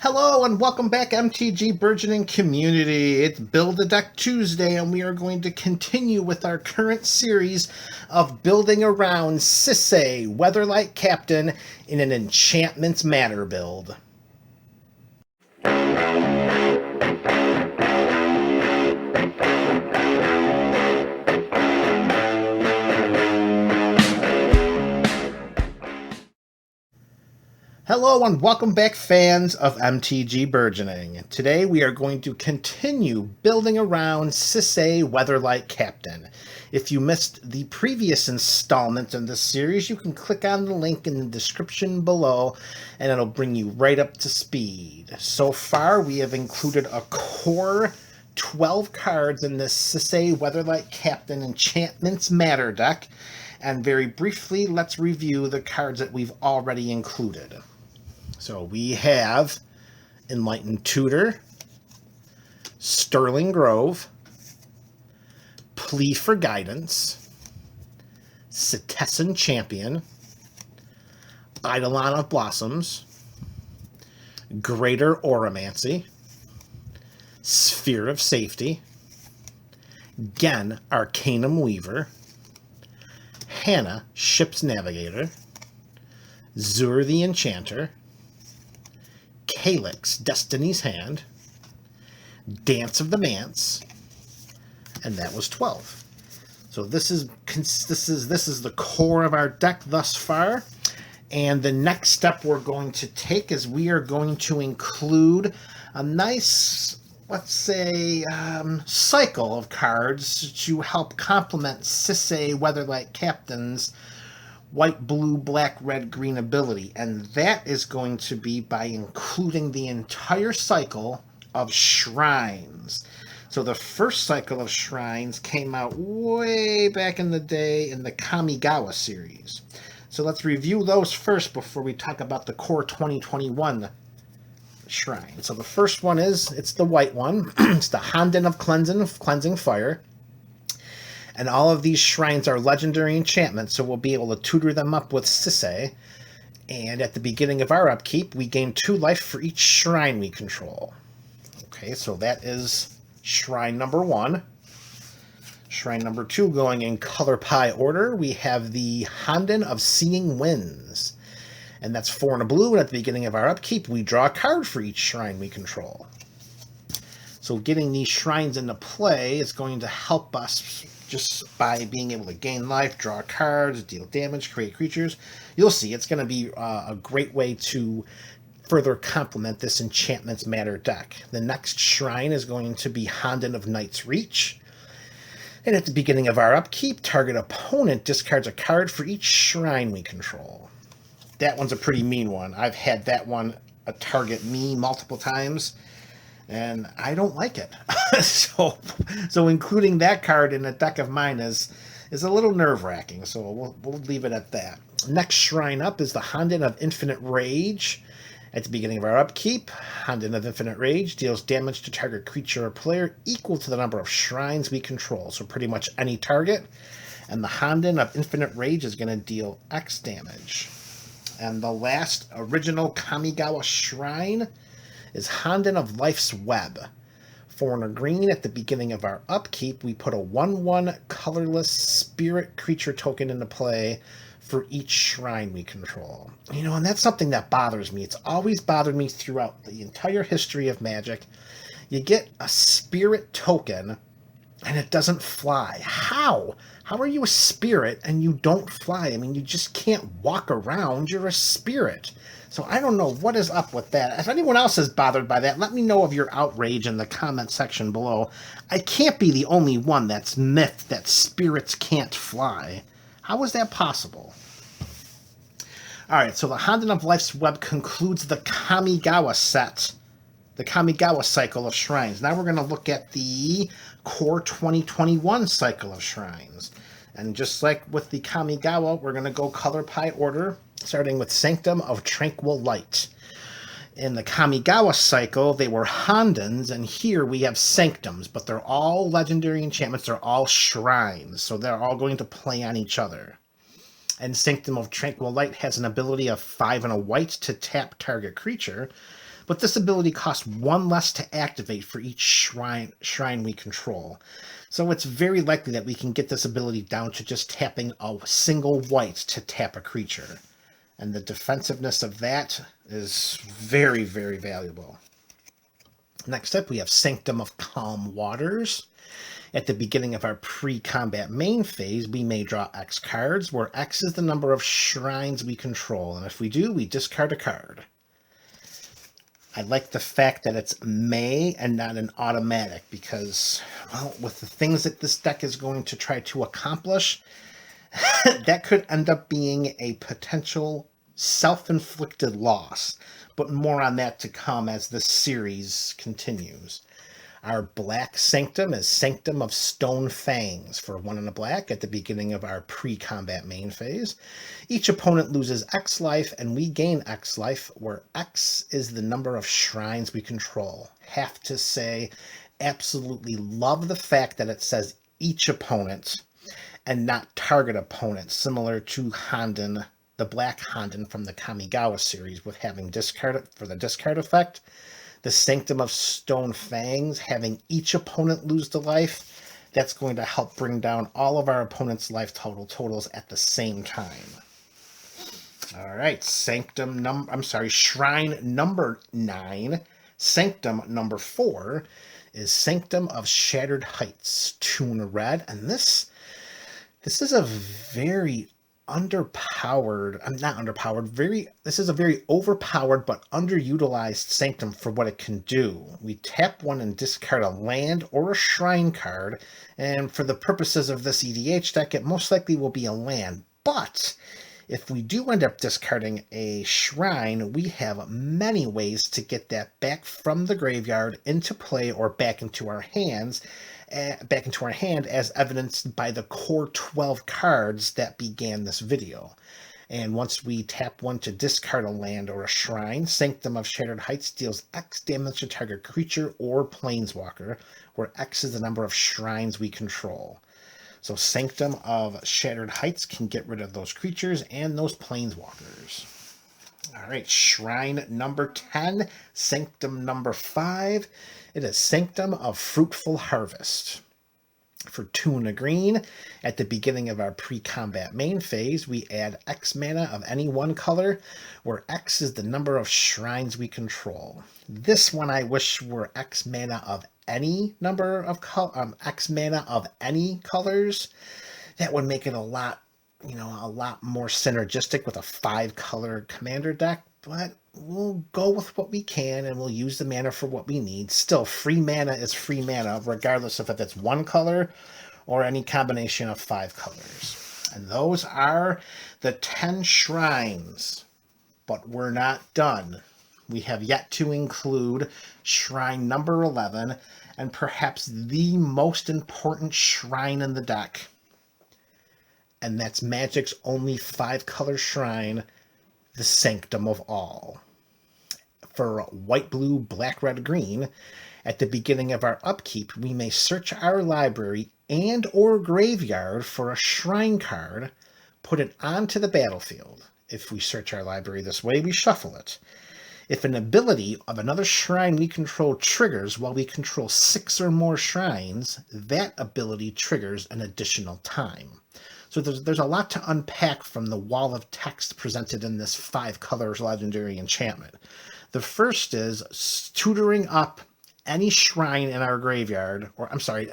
Hello and welcome back, MTG Burgeoning community. It's Build a Deck Tuesday, and we are going to continue with our current series of building around Sisay, Weatherlight Captain, in an Enchantments Matter build. Hello and welcome back, fans of MTG Burgeoning. Today we are going to continue building around Sisay Weatherlight Captain. If you missed the previous installment in this series, you can click on the link in the description below and it'll bring you right up to speed. So far we have included a core 12 cards in this Sisay Weatherlight Captain Enchantments Matter deck. And very briefly, let's review the cards that we've already included. So we have Enlightened Tutor, Sterling Grove, Plea for Guidance, Citizen Champion, Eidolon of Blossoms, Greater Oromancy, Sphere of Safety, Gen Arcanum Weaver, Hannah Ship's Navigator, Zur the Enchanter, Calyx, Destiny's Hand, Dance of the Mance, and that was 12. So this is the core of our deck thus far. And the next step we're going to take is we are going to include a nice, let's say, cycle of cards to help complement Sisay Weatherlight Captain's white, blue, black, red, green ability. And that is going to be by including the entire cycle of shrines. So the first cycle of shrines came out way back in the day in the Kamigawa series. So let's review those first before we talk about the core 2021 shrine. So the first one it's the white one. It's the Honden of Cleansing Fire. And all of these shrines are legendary enchantments, so we'll be able to tutor them up with Sisay. And at the beginning of our upkeep, we gain 2 life for each shrine we control. Okay, so that is shrine number 1. Shrine number 2, going in color pie order, we have the Honden of Seeing Winds. And that's 4 and a blue, and at the beginning of our upkeep, we draw a card for each shrine we control. So getting these shrines into play is going to help us just by being able to gain life, draw cards, deal damage, create creatures. You'll see it's going to be a great way to further complement this Enchantments Matter deck. The next shrine is going to be Honden of Night's Reach. And at the beginning of our upkeep, target opponent discards a card for each shrine we control. That one's a pretty mean one. I've had that one target me multiple times, and I don't like it. so including that card in a deck of mine is a little nerve-wracking, so we'll leave it at that. Next shrine up is the Honden of Infinite Rage. At the beginning of our upkeep, Honden of Infinite Rage deals damage to target creature or player equal to the number of shrines we control, so pretty much any target. And the Honden of Infinite Rage is going to deal X damage. And the last original Kamigawa shrine is Honden of Life's Web. 4 and a green, at the beginning of our upkeep, we put a 1/1 colorless spirit creature token into play for each shrine we control. And that's something that bothers me. It's always bothered me throughout the entire history of Magic. You get a spirit token and it doesn't fly. How? How are you a spirit and you don't fly? I mean, you just can't walk around. You're a spirit. So I don't know what is up with that. If anyone else is bothered by that, let me know of your outrage in the comment section below. I can't be the only one that's miffed that spirits can't fly. How is that possible? All right, so the Honden of Life's Web concludes the Kamigawa set, the Kamigawa cycle of shrines. Now we're going to look at the core 2021 cycle of shrines. And just like with the Kamigawa, we're going to go color pie order, starting with Sanctum of Tranquil Light. In the Kamigawa cycle, they were Hondens, and here we have Sanctums, but they're all legendary enchantments. They're all shrines, so they're all going to play on each other. And Sanctum of Tranquil Light has an ability of 5 and a white to tap target creature. but this ability costs 1 less to activate for each shrine we control. So it's very likely that we can get this ability down to just tapping a single white to tap a creature. And the defensiveness of that is very, very valuable. Next up, we have Sanctum of Calm Waters. At the beginning of our pre-combat main phase, we may draw X cards, where X is the number of shrines we control, and if we do, we discard a card. I like the fact that it's may and not an automatic, because, well, with the things that this deck is going to try to accomplish, that could end up being a potential self-inflicted loss, but more on that to come as the series continues. Our black Sanctum is Sanctum of Stone Fangs for 1 and a black at the beginning of our pre-combat main phase. Each opponent loses X life and we gain X life, where X is the number of shrines we control. Have to say, absolutely love the fact that it says each opponent and not target opponent, similar to Honden, the black Honden from the Kamigawa series, with having discard for the discard effect. The Sanctum of Stone Fangs, having each opponent lose the life, that's going to help bring down all of our opponent's life totals at the same time. All right, Shrine number 9. Sanctum number 4 is Sanctum of Shattered Heights, 2 in a red, and this is a very this is a very overpowered but underutilized Sanctum for what it can do. We tap 1 and discard a land or a shrine card, and for the purposes of this EDH deck, it most likely will be a land. But if we do end up discarding a shrine, we have many ways to get that back from the graveyard into play or back into our hand, as evidenced by the core 12 cards that began this video. And once we tap 1 to discard a land or a shrine, Sanctum of Shattered Heights deals X damage to target creature or planeswalker, where X is the number of shrines we control. So Sanctum of Shattered Heights can get rid of those creatures and those planeswalkers. All right, Shrine number 10, Sanctum number 5. It is Sanctum of Fruitful Harvest. For 2 and a green, at the beginning of our pre-combat main phase, we add X mana of any one color, where X is the number of shrines we control. This one I wish were X mana of any number of X mana of any colors. That would make it a lot more synergistic with a 5-color commander deck, but we'll go with what we can and we'll use the mana for what we need. Still, free mana is free mana, regardless of if it's 1 color or any combination of 5 colors. And those are the 10 shrines, but we're not done. We have yet to include Shrine number 11, and perhaps the most important shrine in the deck. And that's Magic's only 5-color shrine, the Sanctum of All. For white, blue, black, red, green, at the beginning of our upkeep, we may search our library and or graveyard for a shrine card, put it onto the battlefield. If we search our library this way, we shuffle it. If an ability of another shrine we control triggers while we control 6 or more shrines, that ability triggers an additional time. So there's a lot to unpack from the wall of text presented in this 5-colors legendary enchantment. The first is tutoring up any shrine in our graveyard,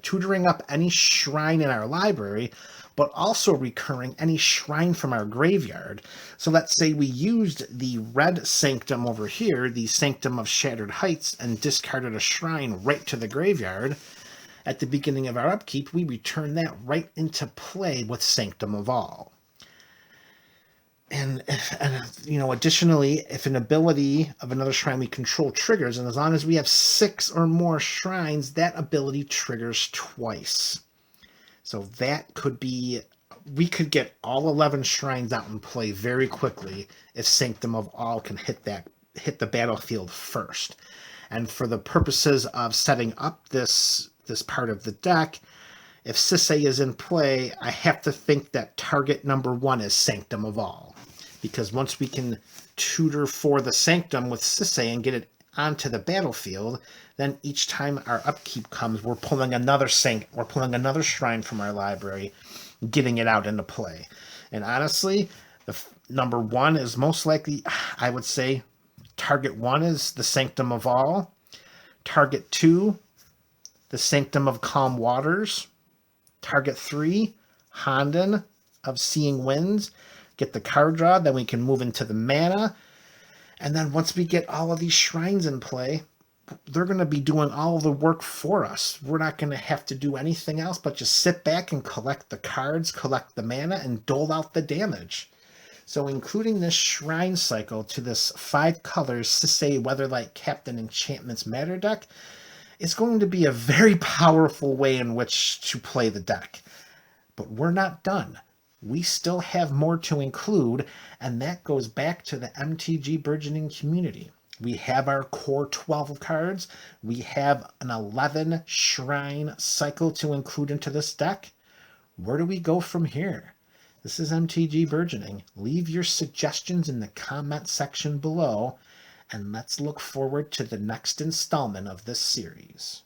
tutoring up any shrine in our library, but also recurring any shrine from our graveyard. So let's say we used the red Sanctum over here, the Sanctum of Shattered Heights, and discarded a shrine right to the graveyard. At the beginning of our upkeep, we return that right into play with Sanctum of All. And additionally, if an ability of another shrine we control triggers, and as long as we have 6 or more shrines, that ability triggers twice. So that could be, we could get all 11 shrines out in play very quickly if Sanctum of All can hit the battlefield first. And for the purposes of setting up this part of the deck, if Sisay is in play, I have to think that target number 1 is Sanctum of All. Because once we can tutor for the Sanctum with Sisay and get it onto the battlefield, then each time our upkeep comes, we're pulling another shrine from our library, getting it out into play. And honestly, number 1 is most likely, I would say, target 1 is the Sanctum of All. Target 2, the Sanctum of Calm Waters. Target 3, Honden of Seeing Winds. Get the card draw, then we can move into the mana. And then once we get all of these shrines in play, they're going to be doing all of the work for us. We're not going to have to do anything else but just sit back and collect the cards, collect the mana, and dole out the damage. So including this shrine cycle to this 5 colors Sisay Weatherlight Captain Enchantments Matter deck is going to be a very powerful way in which to play the deck. But we're not done. We still have more to include, and that goes back to the MTG Burgeoning community. We have our core 12 cards. We have an 11 shrine cycle to include into this deck. Where do we go from here? This is MTG Burgeoning. Leave your suggestions in the comment section below, and let's look forward to the next installment of this series.